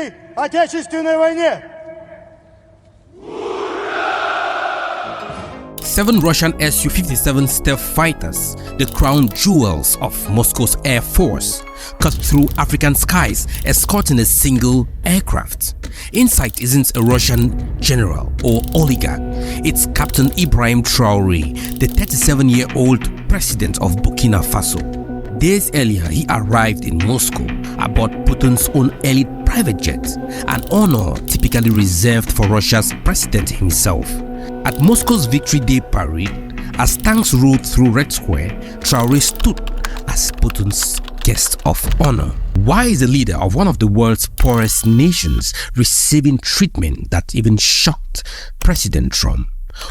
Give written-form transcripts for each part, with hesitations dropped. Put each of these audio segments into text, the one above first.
Великой Отечественной войне! 7 Russian Su-57 stealth fighters, the crown jewels of Moscow's Air Force, cut through African skies escorting a single aircraft. Inside isn't a Russian general or oligarch, it's Captain Ibrahim Traore, the 37-year-old president of Burkina Faso. Days earlier, he arrived in Moscow aboard Putin's own elite private jet, an honor typically reserved for Russia's president himself. At Moscow's Victory Day parade, as tanks rode through Red Square, Traore stood as Putin's guest of honor. Why is the leader of one of the world's poorest nations receiving treatment that even shocked President Trump?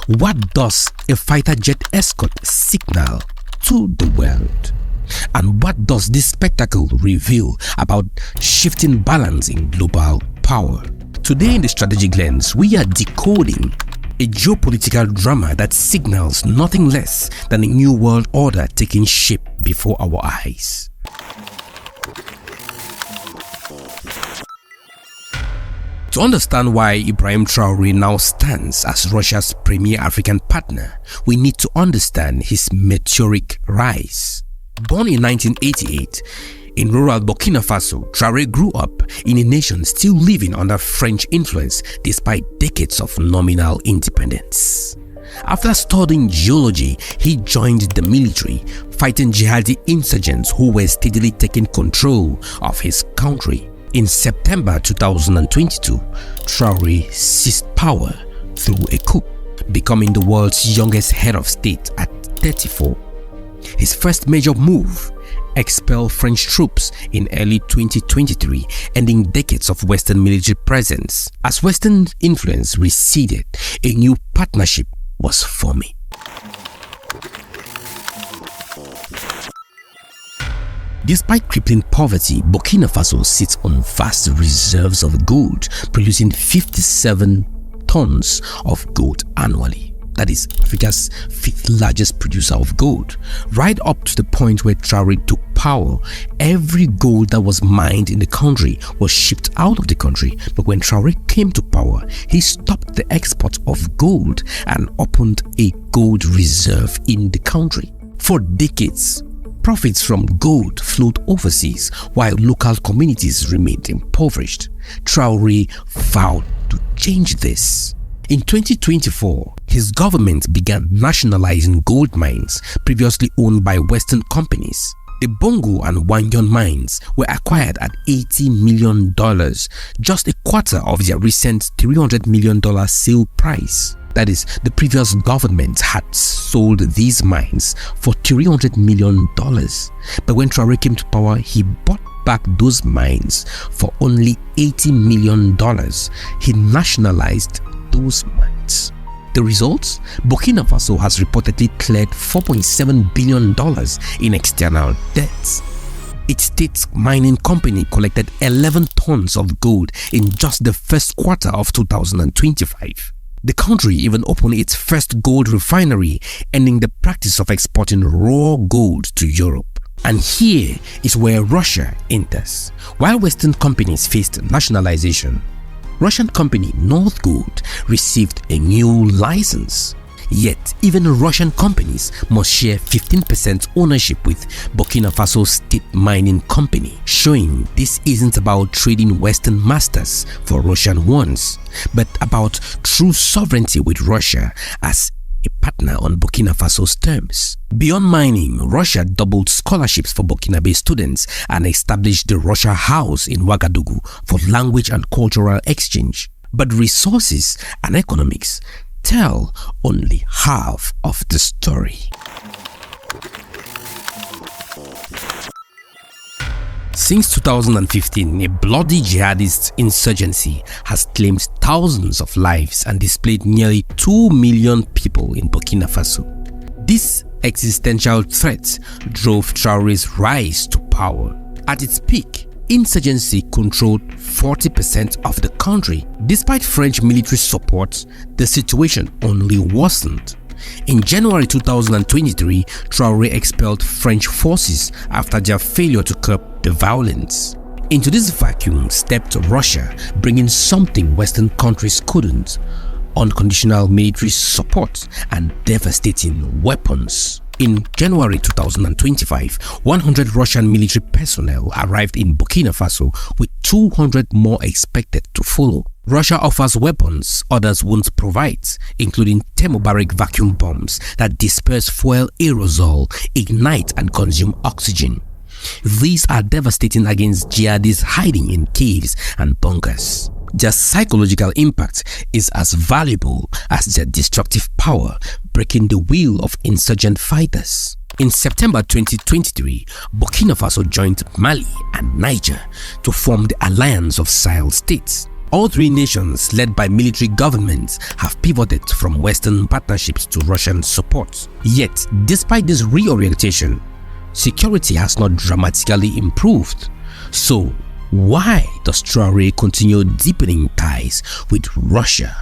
What does a fighter jet escort signal to the world? And what does this spectacle reveal about shifting balance in global power? Today in the Strategic Lens, we are decoding a geopolitical drama that signals nothing less than a new world order taking shape before our eyes. To understand why Ibrahim Traore now stands as Russia's premier African partner, we need to understand his meteoric rise. Born in 1988, in rural Burkina Faso, Traore grew up in a nation still living under French influence despite decades of nominal independence. After studying geology, he joined the military, fighting jihadi insurgents who were steadily taking control of his country. In September 2022, Traore seized power through a coup, becoming the world's youngest head of state at 34. His first major move: expel French troops in early 2023, ending decades of Western military presence. As Western influence receded, a new partnership was forming. Despite crippling poverty, Burkina Faso sits on vast reserves of gold, producing 57 tons of gold annually. That is Africa's 5th largest producer of gold. Right up to the point where Traore took power, every gold that was mined in the country was shipped out of the country. But when Traore came to power, he stopped the export of gold and opened a gold reserve in the country. For decades, profits from gold flowed overseas while local communities remained impoverished. Traore vowed to change this. In 2024, his government began nationalizing gold mines previously owned by Western companies. The Bongo and Wanyon mines were acquired at $80 million, just a quarter of their recent $300 million sale price. That is, the previous government had sold these mines for $300 million. But when Traore came to power, he bought back those mines for only $80 million. He nationalized those mines. The results? Burkina Faso has reportedly cleared $4.7 billion in external debts. Its state mining company collected 11 tons of gold in just the first quarter of 2025. The country even opened its first gold refinery, ending the practice of exporting raw gold to Europe. And here is where Russia enters. While Western companies faced nationalization, Russian company North Gold received a new license. Yet, even Russian companies must share 15% ownership with Burkina Faso State Mining Company, showing this isn't about trading Western masters for Russian ones, but about true sovereignty with Russia as a partner on Burkina Faso's terms. Beyond mining, Russia doubled scholarships for Burkinabe students and established the Russia House in Ouagadougou for language and cultural exchange. But resources and economics tell only half of the story. Since 2015, a bloody jihadist insurgency has claimed thousands of lives and displaced nearly 2 million people in Burkina Faso. This existential threat drove Traore's rise to power. At its peak, insurgency controlled 40% of the country. Despite French military support, the situation only worsened. In January 2023, Traore expelled French forces after their failure to curb the violence. Into this vacuum stepped Russia, bringing something Western countries couldn't: unconditional military support and devastating weapons. In January 2025, 100 Russian military personnel arrived in Burkina Faso, with 200 more expected to follow. Russia offers weapons others won't provide, including thermobaric vacuum bombs that disperse fuel aerosol, ignite and consume oxygen. These are devastating against jihadists hiding in caves and bunkers. Their psychological impact is as valuable as their destructive power, breaking the will of insurgent fighters. In September 2023, Burkina Faso joined Mali and Niger to form the Alliance of Sahel States. All three nations, led by military governments, have pivoted from Western partnerships to Russian support. Yet, despite this reorientation, security has not dramatically improved. So, why does Traore continue deepening ties with Russia?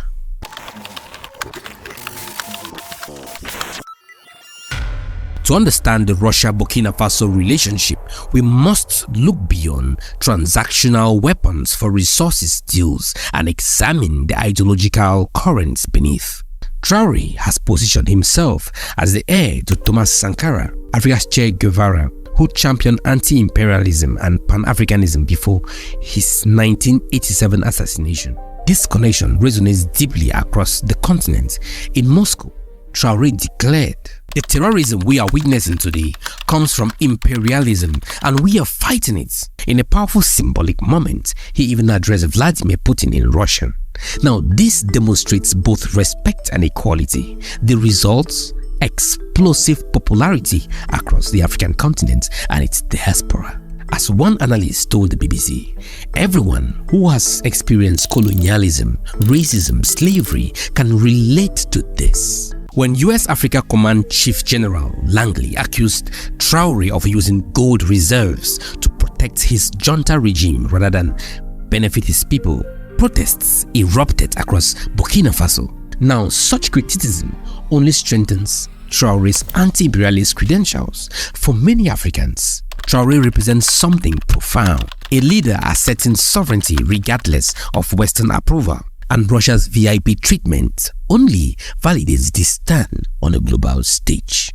To understand the Russia-Burkina Faso relationship, we must look beyond transactional weapons for resources deals and examine the ideological currents beneath. Traore has positioned himself as the heir to Thomas Sankara, Africa's Che Guevara, who championed anti-imperialism and pan-Africanism before his 1987 assassination. This connection resonates deeply across the continent. In Moscow, Traore declared, "The terrorism we are witnessing today comes from imperialism and we are fighting it." In a powerful symbolic moment, he even addressed Vladimir Putin in Russian. Now, this demonstrates both respect and equality. The results: explosive popularity across the African continent and its diaspora. As one analyst told the BBC, everyone who has experienced colonialism, racism, slavery can relate to this. When US Africa Command Chief General Langley accused Traore of using gold reserves to protect his junta regime rather than benefit his people, protests erupted across Burkina Faso. Now, such criticism only strengthens Traore's anti-imperialist credentials. For many Africans, Traore represents something profound: a leader asserting sovereignty regardless of Western approval. And Russia's VIP treatment only validates this stand on a global stage.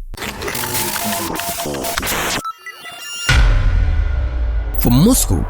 For Moscow,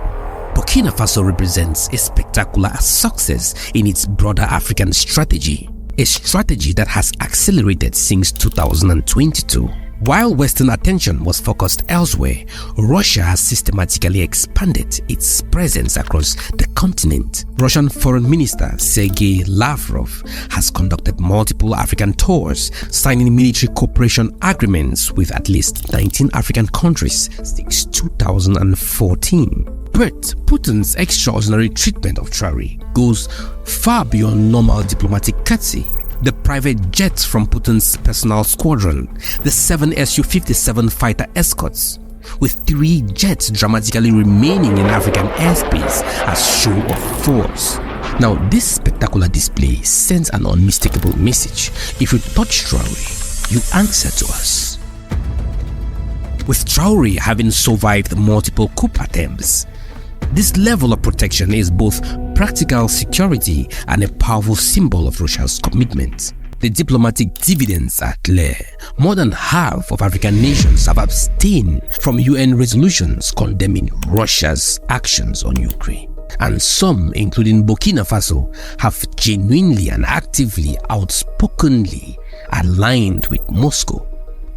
Burkina Faso represents a spectacular success in its broader African strategy, a strategy that has accelerated since 2022. While Western attention was focused elsewhere, Russia has systematically expanded its presence across the continent. Russian Foreign Minister Sergei Lavrov has conducted multiple African tours, signing military cooperation agreements with at least 19 African countries since 2014. But Putin's extraordinary treatment of Traore goes far beyond normal diplomatic courtesy. The private jets from Putin's personal squadron, the 7 Su-57 fighter escorts, with 3 jets dramatically remaining in African airspace as show of force. Now, this spectacular display sends an unmistakable message: if you touch Traore, you answer to us. With Traore having survived multiple coup attempts, this level of protection is both practical security and a powerful symbol of Russia's commitment. The diplomatic dividends are clear. More than half of African nations have abstained from UN resolutions condemning Russia's actions on Ukraine. And some, including Burkina Faso, have genuinely and actively, outspokenly aligned with Moscow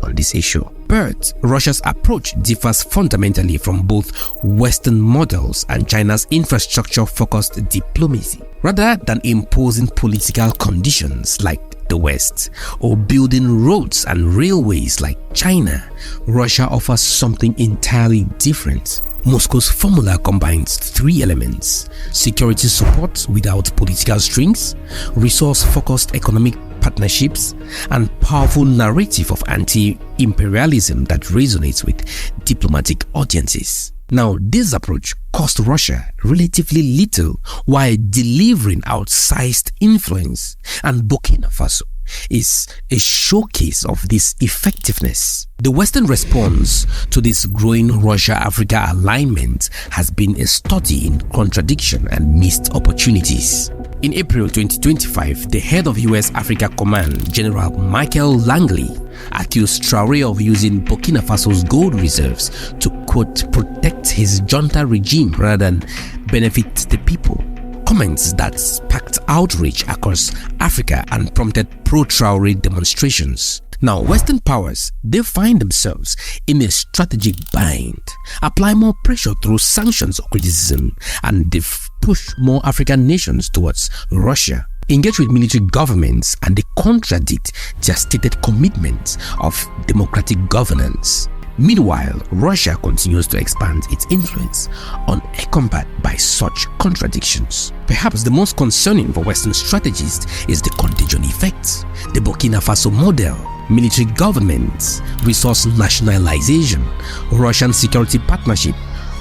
on this issue. But Russia's approach differs fundamentally from both Western models and China's infrastructure-focused diplomacy. Rather than imposing political conditions like the West or building roads and railways like China, Russia offers something entirely different. Moscow's formula combines 3 elements: security support without political strings, resource-focused economic partnerships, and powerful narrative of anti-imperialism that resonates with diplomatic audiences. Now, this approach cost Russia relatively little while delivering outsized influence, and Burkina Faso is a showcase of this effectiveness. The Western response to this growing Russia-Africa alignment has been a study in contradiction and missed opportunities. In April 2025, the head of US Africa Command, General Michael Langley, accused Traore of using Burkina Faso's gold reserves to, quote, protect his junta regime rather than benefit the people. Comments that sparked outrage across Africa and prompted pro-Traore demonstrations. Now, Western powers, they find themselves in a strategic bind, apply more pressure through sanctions or criticism, and they've pushed more African nations towards Russia, engage with military governments, and they contradict their stated commitments of democratic governance. Meanwhile, Russia continues to expand its influence, unaccompanied by such contradictions. Perhaps the most concerning for Western strategists is the contagion effect. The Burkina Faso model, military governments, resource nationalization, Russian security partnership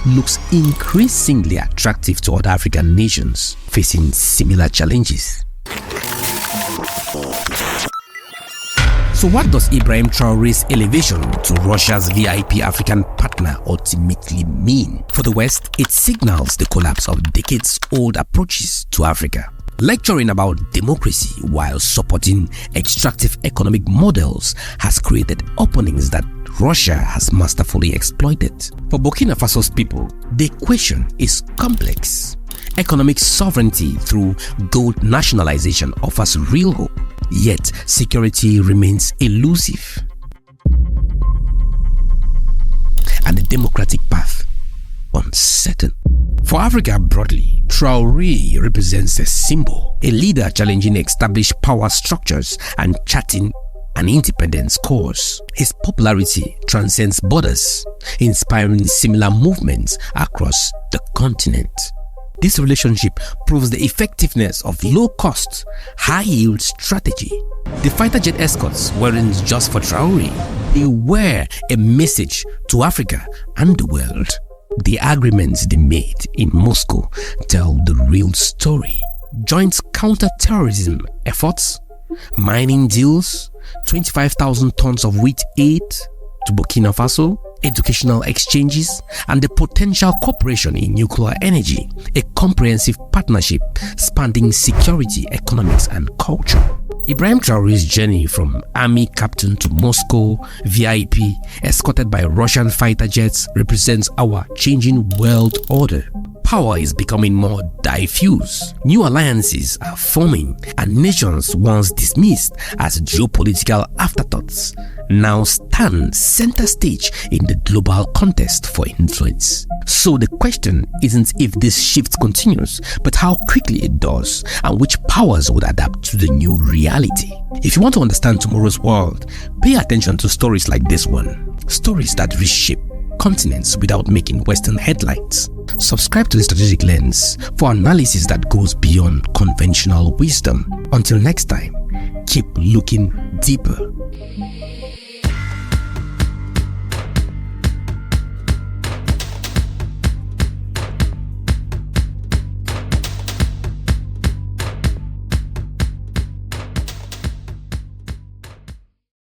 looks increasingly attractive to other African nations facing similar challenges. So what does Ibrahim Traore's elevation to Russia's VIP African partner ultimately mean? For the West, it signals the collapse of decades-old approaches to Africa. Lecturing about democracy while supporting extractive economic models has created openings that Russia has masterfully exploited. For Burkina Faso's people, the equation is complex. Economic sovereignty through gold nationalization offers real hope, yet security remains elusive. And the democratic path uncertain. For Africa broadly, Traore represents a symbol, a leader challenging established power structures and charting an independence course. His popularity transcends borders, inspiring similar movements across the continent. This relationship proves the effectiveness of low-cost, high-yield strategy. The fighter jet escorts weren't just for Traore, they were a message to Africa and the world. The agreements they made in Moscow tell the real story. Joint counter-terrorism efforts, mining deals, 25,000 tons of wheat aid to Burkina Faso, educational exchanges, and the potential cooperation in nuclear energy, a comprehensive partnership spanning security, economics, and culture. Ibrahim Traore's journey from army captain to Moscow VIP, escorted by Russian fighter jets, represents our changing world order. Power is becoming more diffuse. New alliances are forming, and nations once dismissed as geopolitical afterthoughts now stand center stage in the global contest for influence. So the question isn't if this shift continues, but how quickly it does and which powers would adapt to the new reality. If you want to understand tomorrow's world, pay attention to stories like this one. Stories that reshape continents without making Western headlines. Subscribe to the Strategic Lens for analysis that goes beyond conventional wisdom. Until next time, keep looking deeper